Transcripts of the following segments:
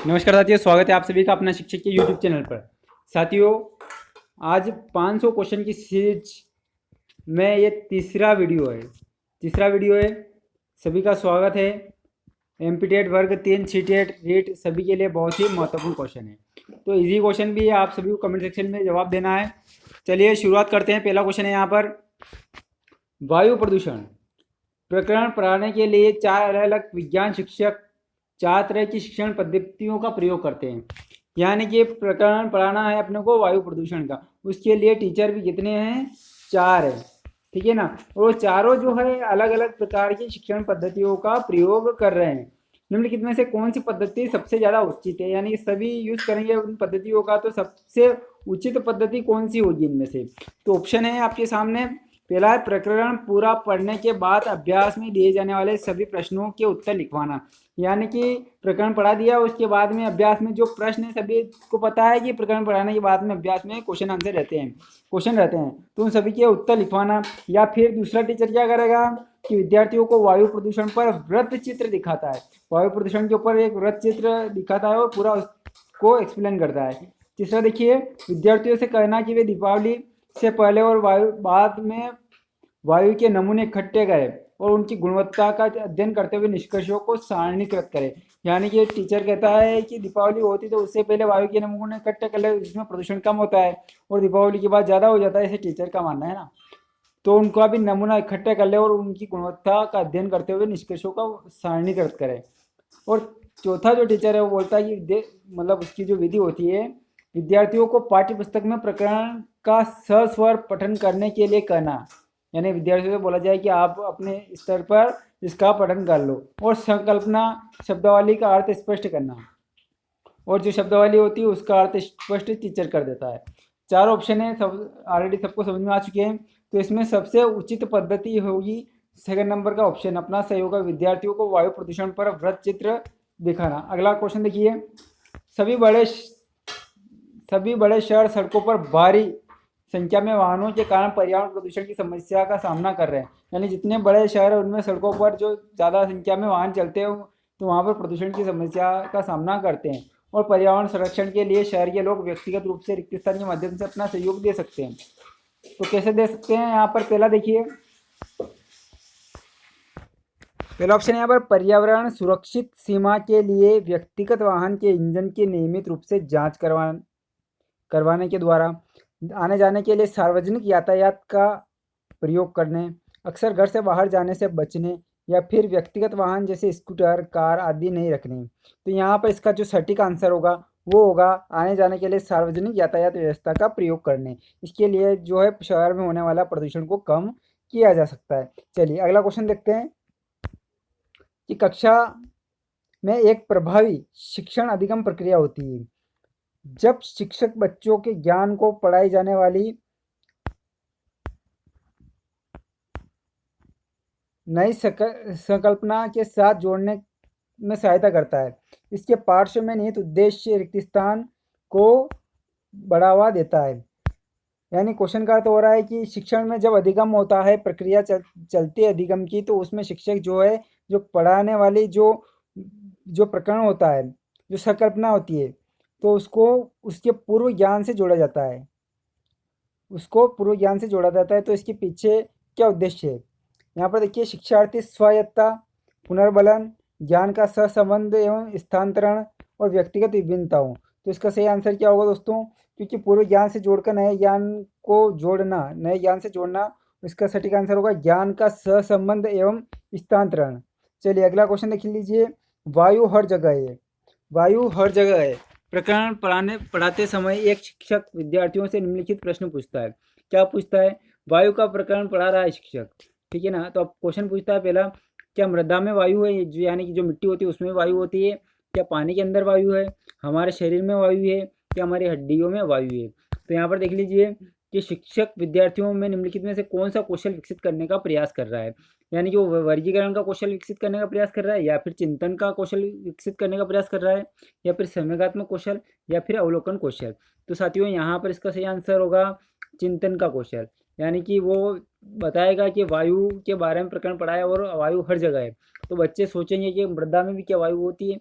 नमस्कार साथियों, स्वागत है आप सभी का अपना शिक्षक के YouTube चैनल पर। साथियों, आज 500 क्वेश्चन की सीरीज में ये तीसरा वीडियो है। सभी का स्वागत है। एमपीटेट वर्ग 3 सीटेट रीट सभी के लिए बहुत ही महत्वपूर्ण क्वेश्चन है। तो इजी क्वेश्चन भी है, आप सभी को कमेंट सेक्शन में जवाब देना है। चलिए शुरुआत करते हैं। पहला क्वेश्चन है यहाँ पर, वायु प्रदूषण प्रकरण पढ़ाने के लिए 4 अलग अलग विज्ञान शिक्षक 4 तरह की शिक्षण पद्धतियों का प्रयोग करते हैं। यानी कि प्रकरण पढ़ाना है अपने को वायु प्रदूषण का, उसके लिए टीचर भी कितने हैं? 4 है। ठीक है ना। और चारों जो है अलग अलग प्रकार की शिक्षण पद्धतियों का प्रयोग कर रहे हैं। निम्नलिखित में से कौन सी पद्धति सबसे ज़्यादा उचित है? यानी सभी यूज करेंगे उन पद्धतियों का, तो सबसे उचित पद्धति कौन सी होगी इनमें से? तो ऑप्शन है आपके सामने। पहला है, प्रकरण पूरा पढ़ने के बाद अभ्यास में दिए जाने वाले सभी प्रश्नों के उत्तर लिखवाना। यानी कि प्रकरण पढ़ा दिया, उसके बाद में अभ्यास में जो प्रश्न है, सभी को पता है कि प्रकरण पढ़ाने के बाद में अभ्यास में क्वेश्चन रहते हैं, तो उन सभी के उत्तर लिखवाना। या फिर दूसरा टीचर क्या करेगा कि विद्यार्थियों को वायु प्रदूषण पर वृत्त चित्र दिखाता है, वायु प्रदूषण के ऊपर एक वृत्त चित्र दिखाता है और पूरा उसको एक्सप्लेन करता है। तीसरा देखिए, विद्यार्थियों से कहना कि वे दीपावली से पहले और बाद में वायु के नमूने इकट्ठे करें और उनकी गुणवत्ता का अध्ययन करते हुए निष्कर्षों को सारणीकृत करें। यानी कि टीचर कहता है कि दीपावली होती तो उससे पहले वायु के नमूने इकट्ठे कर ले, जिसमें प्रदूषण कम होता है, और दीपावली के बाद ज़्यादा हो जाता है, ऐसे टीचर का मानना है ना। तो उनका भी नमूना इकट्ठा कर ले और उनकी गुणवत्ता का अध्ययन करते हुए निष्कर्षों का सारणीकृत करें। और चौथा जो टीचर है वो बोलता है कि मतलब उसकी जो विधि होती है, विद्यार्थियों को पाठ्य पुस्तक में प्रकरण का सस्वर पठन करने के लिए कहना। यानी विद्यार्थियों से बोला जाए कि आप अपने स्तर पर इसका पठन कर लो, और संकल्पना शब्दावली का अर्थ स्पष्ट करना, और जो शब्दावली होती है उसका अर्थ स्पष्ट टीचर कर देता है। 4 ऑप्शन है, सब ऑलरेडी सबको समझ में आ चुके हैं। तो इसमें सबसे उचित पद्धति होगी सेकंड नंबर का ऑप्शन, अपना सही होगा, विद्यार्थियों को वायु प्रदूषण पर वृत्त चित्र दिखाना। अगला क्वेश्चन देखिए, सभी बड़े शहर सड़कों पर भारी संख्या में वाहनों के कारण पर्यावरण प्रदूषण की समस्या का सामना कर रहे हैं। यानी जितने बड़े शहर है उनमें सड़कों पर जो ज़्यादा संख्या में वाहन चलते हैं, तो वहाँ पर प्रदूषण की समस्या का सामना करते हैं। और पर्यावरण संरक्षण के लिए शहर के लोग व्यक्तिगत रूप से रिक्त स्थान के माध्यम से अपना सहयोग दे सकते हैं। तो कैसे दे सकते हैं? यहाँ पर पहला देखिए, पहला ऑप्शन यहाँ पर, पर्यावरण सुरक्षित सीमा के लिए व्यक्तिगत वाहन के इंजन की नियमित रूप से जांच करवाने के द्वारा आने जाने के लिए सार्वजनिक यातायात का प्रयोग करने, अक्सर घर से बाहर जाने से बचने, या फिर व्यक्तिगत वाहन जैसे स्कूटर कार आदि नहीं रखने। तो यहाँ पर इसका जो सटीक आंसर होगा वो होगा आने जाने के लिए सार्वजनिक यातायात व्यवस्था का प्रयोग करने। इसके लिए जो है शहर में होने वाला प्रदूषण को कम किया जा सकता है। चलिए अगला क्वेश्चन देखते हैं कि कक्षा में एक प्रभावी शिक्षण अधिगम प्रक्रिया होती है जब शिक्षक बच्चों के ज्ञान को पढ़ाई जाने वाली नई संकल्पना के साथ जोड़ने में सहायता करता है। इसके पार्श्व में निहित उद्देश्य रिक्त स्थान को बढ़ावा देता है। यानी क्वेश्चन का अर्थ हो रहा है कि शिक्षण में जब अधिगम होता है, प्रक्रिया चलती है अधिगम की, तो उसमें शिक्षक जो है, जो पढ़ाने वाली जो जो प्रकरण होता है, जो संकल्पना होती है, तो उसको उसके पूर्व ज्ञान से जोड़ा जाता है, तो इसके पीछे क्या उद्देश्य है? यहाँ पर देखिए, शिक्षार्थी स्वायत्तता, पुनर्बलन, ज्ञान का सहसंबंध एवं स्थानांतरण और व्यक्तिगत विभिन्नताओं। तो इसका सही आंसर क्या होगा दोस्तों? क्योंकि पूर्व ज्ञान से जोड़कर नए ज्ञान से जोड़ना, इसका सटीक आंसर होगा ज्ञान का सहसंबंध एवं स्थानांतरण। चलिए अगला क्वेश्चन देख लीजिए, वायु हर जगह है प्रकरण पढ़ाते समय एक शिक्षक विद्यार्थियों से निम्नलिखित प्रश्न पूछता है। क्या पूछता है? वायु का प्रकरण पढ़ा रहा है शिक्षक, ठीक है ना। तो अब क्वेश्चन पूछता है पहला, क्या मृदा में वायु है, जो यानी कि जो मिट्टी होती है उसमें वायु होती है? क्या पानी के अंदर वायु है? हमारे शरीर में वायु है? क्या हमारी हड्डियों में वायु है? तो यहाँ पर देख लीजिए कि शिक्षक विद्यार्थियों में निम्नलिखित में से कौन सा कौशल विकसित करने का प्रयास कर रहा है। यानी कि वो वर्गीकरण का कौशल विकसित करने का प्रयास कर रहा है, या फिर चिंतन का कौशल विकसित करने का प्रयास कर रहा है, या फिर संवेगात्मक कौशल, या फिर अवलोकन कौशल। तो साथियों यहाँ पर इसका सही आंसर होगा चिंतन का कौशल। यानी कि वो बताएगा कि वायु के बारे में प्रकरण पढ़ाया और वायु हर जगह है, तो बच्चे सोचेंगे कि मृदा में भी क्या वायु होती है,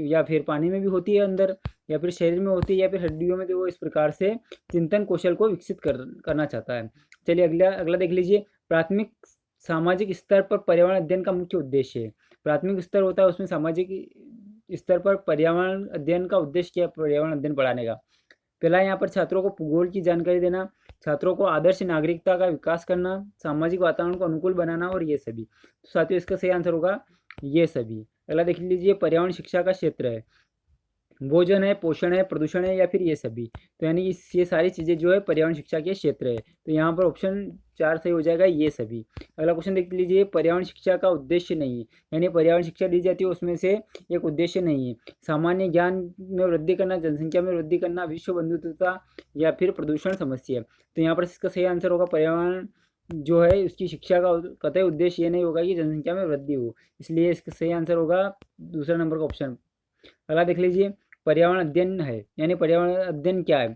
या फिर पानी में भी होती है अंदर, या फिर शरीर में होती है, या फिर हड्डियों में, तो वो इस प्रकार से चिंतन कौशल को विकसित करना चाहता है। चलिए अगला अगला देख लीजिए। प्राथमिक सामाजिक स्तर पर पर्यावरण अध्ययन का मुख्य उद्देश्य है। प्राथमिक स्तर होता है, उसमें सामाजिक स्तर पर पर्यावरण अध्ययन का उद्देश्य क्या है? पर्यावरण अध्ययन बढ़ाने का। पहला यहाँ पर छात्रों को भूगोल की जानकारी देना, छात्रों को आदर्श नागरिकता का विकास करना, सामाजिक वातावरण को अनुकूल बनाना और ये सभी। तो साथियों इसका सही आंसर होगा ये सभी। अगला देख लीजिए। पर्यावरण शिक्षा का क्षेत्र है, भोजन है, पोषण है, प्रदूषण है, या फिर ये सभी। तो यानी ये सारी चीज़ें जो है पर्यावरण शिक्षा के क्षेत्र है। तो यहाँ पर ऑप्शन 4 सही हो जाएगा, ये सभी। अगला क्वेश्चन देख लीजिए। पर्यावरण शिक्षा का उद्देश्य नहीं है, यानी पर्यावरण शिक्षा दी जाती है उसमें से एक उद्देश्य नहीं है। सामान्य ज्ञान में वृद्धि करना, जनसंख्या में वृद्धि करना, विश्व बंधुत्वता, या फिर प्रदूषण समस्या। तो यहाँ पर इसका सही आंसर होगा पर्यावरण जो है उसकी शिक्षा का कतई उद्देश्य ये नहीं होगा कि जनसंख्या में वृद्धि हो, इसलिए इसका सही आंसर होगा दूसरा नंबर का ऑप्शन। अगला देख लीजिए। पर्यावरण अध्ययन है, यानी पर्यावरण अध्ययन क्या है?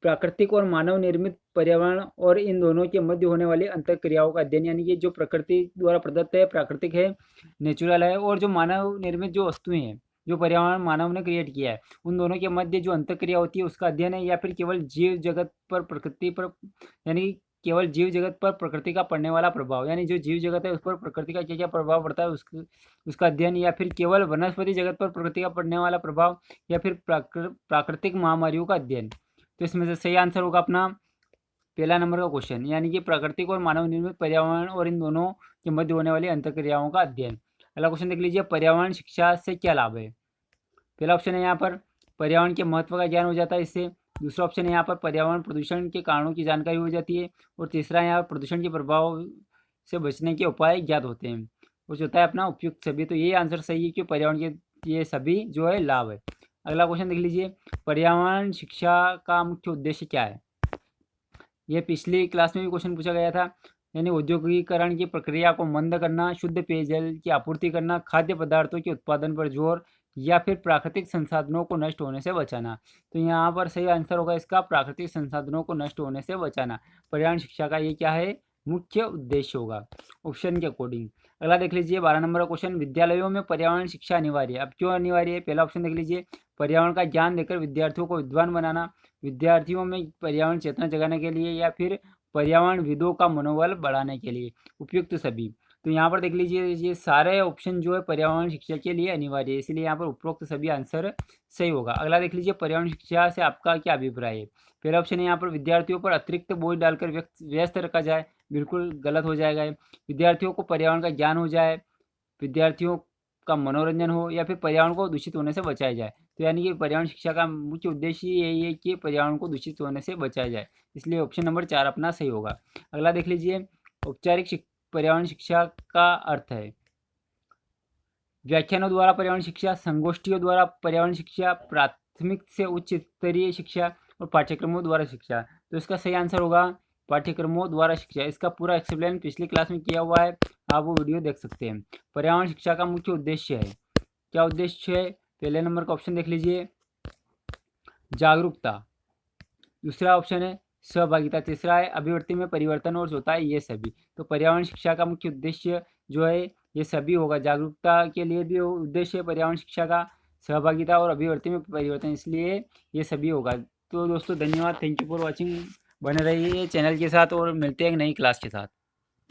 प्राकृतिक और मानव निर्मित पर्यावरण और इन दोनों के मध्य होने वाली अंतर क्रियाओं का अध्ययन, यानी कि जो प्रकृति द्वारा प्रदत्त है, प्राकृतिक है, नेचुरल है, और जो मानव निर्मित जो वस्तुएं हैं, जो पर्यावरण मानव ने क्रिएट किया है, उन दोनों के मध्य जो अंतर क्रिया होती है उसका अध्ययन है, या फिर केवल जीव जगत पर प्रकृति पर, यानी केवल जीव जगत पर प्रकृति का पड़ने वाला प्रभाव, यानी जो जीव जगत है उस पर प्रकृति का क्या क्या प्रभाव पड़ता है उसका अध्ययन, या फिर केवल वनस्पति जगत पर प्रकृति का पड़ने वाला प्रभाव, या फिर प्राकृतिक महामारियों का अध्ययन। तो इसमें से सही आंसर होगा अपना पहला नंबर का क्वेश्चन, यानी कि प्राकृतिक और मानव निर्मित पर्यावरण और इन दोनों के मध्य होने वाली अंतर्क्रियाओं का अध्ययन। अगला क्वेश्चन देख लीजिए। पर्यावरण शिक्षा से क्या लाभ है? पहला ऑप्शन है यहाँ पर पर्यावरण के महत्व का ज्ञान हो जाता है इससे। दूसरा ऑप्शन है यहाँ पर पर्यावरण प्रदूषण के कारणों की जानकारी हो जाती है। और तीसरा यहाँ पर प्रदूषण के प्रभाव से बचने के उपाय ज्ञात होते हैं, कुछ होता है अपना उपयुक्त सभी। तो ये आंसर सही है कि पर्यावरण के ये सभी जो है लाभ है। अगला क्वेश्चन देख लीजिए। पर्यावरण शिक्षा का मुख्य उद्देश्य क्या है? ये पिछली क्लास में भी क्वेश्चन पूछा गया था, यानी औद्योगिकरण की प्रक्रिया को मंद करना, शुद्ध पेयजल की आपूर्ति करना, खाद्य पदार्थों के उत्पादन पर जोर, या फिर प्राकृतिक संसाधनों को नष्ट होने से बचाना। तो यहाँ पर सही आंसर होगा इसका प्राकृतिक संसाधनों को नष्ट होने से बचाना। पर्यावरण शिक्षा का ये क्या है? मुख्य उद्देश्य होगा ऑप्शन के अकॉर्डिंग। अगला देख लीजिए 12 नंबर का क्वेश्चन। विद्यालयों में पर्यावरण शिक्षा अनिवार्य है। अब क्यों अनिवार्य है? पहला ऑप्शन देख लीजिए। पर्यावरण का ज्ञान देकर विद्यार्थियों को विद्वान बनाना, विद्यार्थियों में पर्यावरण चेतना जगाने के लिए, या फिर पर्यावरणविदों का मनोबल बढ़ाने के लिए, उपयुक्त सभी। तो यहाँ पर देख लीजिए ये सारे ऑप्शन जो है पर्यावरण शिक्षा के लिए अनिवार्य है, इसलिए यहाँ पर उपरोक्त सभी आंसर सही होगा। अगला देख लीजिए। पर्यावरण शिक्षा से आपका क्या अभिप्राय है? पहला ऑप्शन है यहाँ पर विद्यार्थियों पर अतिरिक्त बोझ डालकर व्यस्त रखा जाए, बिल्कुल गलत हो जाएगा। विद्यार्थियों को पर्यावरण का ज्ञान हो जाए, विद्यार्थियों का मनोरंजन हो, या फिर पर्यावरण को दूषित होने से बचाया जाए। तो यानी कि पर्यावरण शिक्षा का मुख्य उद्देश्य यही है कि पर्यावरण को दूषित होने से बचाया जाए, इसलिए ऑप्शन नंबर 4 अपना सही होगा। अगला देख लीजिए। औपचारिक पर्यावरण शिक्षा का अर्थ है व्याख्यानों द्वारा पर्यावरण शिक्षा, संगोष्ठियों द्वारा पर्यावरण शिक्षा, प्राथमिक से उच्च स्तरीय शिक्षा, और पाठ्यक्रमों द्वारा शिक्षा। तो इसका सही आंसर होगा पाठ्यक्रमों द्वारा शिक्षा। इसका पूरा एक्सप्लेन पिछली क्लास में किया हुआ है, आप वो वीडियो देख सकते हैं। पर्यावरण शिक्षा का मुख्य उद्देश्य है, क्या उद्देश्य है? पहले नंबर का ऑप्शन देख लीजिए, जागरूकता। दूसरा ऑप्शन है सहभागिता। तीसरा है अभिवृत्ति में परिवर्तन, और चौथा है ये सभी। तो पर्यावरण शिक्षा का मुख्य उद्देश्य जो है ये सभी होगा। जागरूकता के लिए भी उद्देश्य है पर्यावरण शिक्षा का, सहभागिता और अभिवृत्ति में परिवर्तन, इसलिए ये सभी होगा। तो दोस्तों धन्यवाद, थैंक यू फॉर वॉचिंग। बने रहिए चैनल के साथ और मिलते हैं एक नई क्लास के साथ।